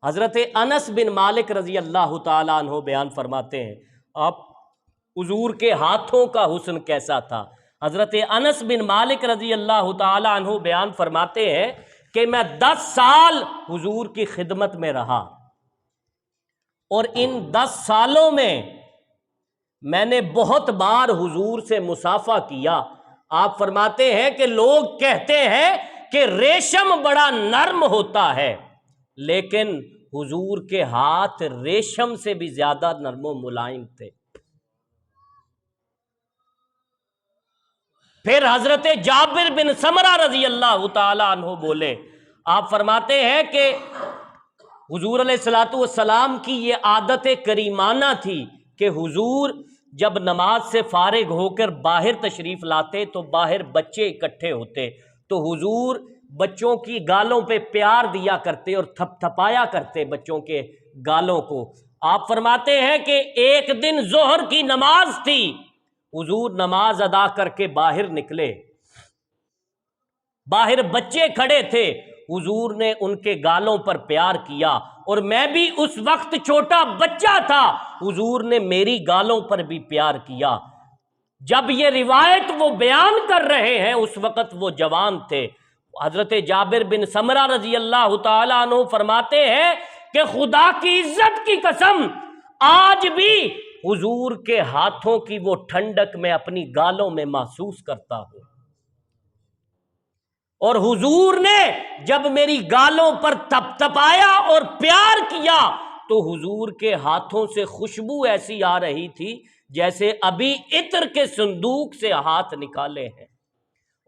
حضرت انس بن مالک رضی اللہ تعالیٰ عنہ بیان فرماتے ہیں آپ حضور کے ہاتھوں کا حسن کیسا تھا۔ حضرت انس بن مالک رضی اللہ تعالیٰ عنہ بیان فرماتے ہیں کہ میں 10 سال حضور کی خدمت میں رہا، اور ان 10 سالوں میں نے بہت بار حضور سے مصافحہ کیا۔ آپ فرماتے ہیں کہ لوگ کہتے ہیں کہ ریشم بڑا نرم ہوتا ہے، لیکن حضور کے ہاتھ ریشم سے بھی زیادہ نرم و ملائم تھے۔ پھر حضرت جابر بن سمرہ رضی اللہ تعالیٰ عنہ بولے، آپ فرماتے ہیں کہ حضور علیہ الصلوۃ والسلام کی یہ عادت کریمانہ تھی کہ حضور جب نماز سے فارغ ہو کر باہر تشریف لاتے تو باہر بچے اکٹھے ہوتے، تو حضور بچوں کی گالوں پہ پیار دیا کرتے اور تھپ تھپایا کرتے بچوں کے گالوں کو۔ آپ فرماتے ہیں کہ ایک دن ظہر کی نماز تھی، حضور نماز ادا کر کے باہر نکلے، باہر بچے کھڑے تھے، حضور نے ان کے گالوں پر پیار کیا، اور میں بھی اس وقت چھوٹا بچہ تھا، حضور نے میری گالوں پر بھی پیار کیا۔ جب یہ روایت وہ بیان کر رہے ہیں اس وقت وہ جوان تھے۔ حضرت جابر بن سمرہ رضی اللہ تعالیٰ عنہ فرماتے ہیں کہ خدا کی عزت کی قسم آج بھی حضور کے ہاتھوں کی وہ ٹھنڈک میں اپنی گالوں میں محسوس کرتا ہوں، اور حضور نے جب میری گالوں پر تپ تپایا اور پیار کیا تو حضور کے ہاتھوں سے خوشبو ایسی آ رہی تھی جیسے ابھی عطر کے صندوق سے ہاتھ نکالے ہیں،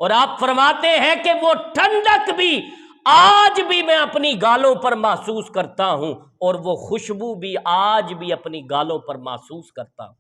اور آپ فرماتے ہیں کہ وہ ٹھنڈک بھی آج بھی میں اپنی گالوں پر محسوس کرتا ہوں، اور وہ خوشبو بھی آج بھی اپنی گالوں پر محسوس کرتا ہوں۔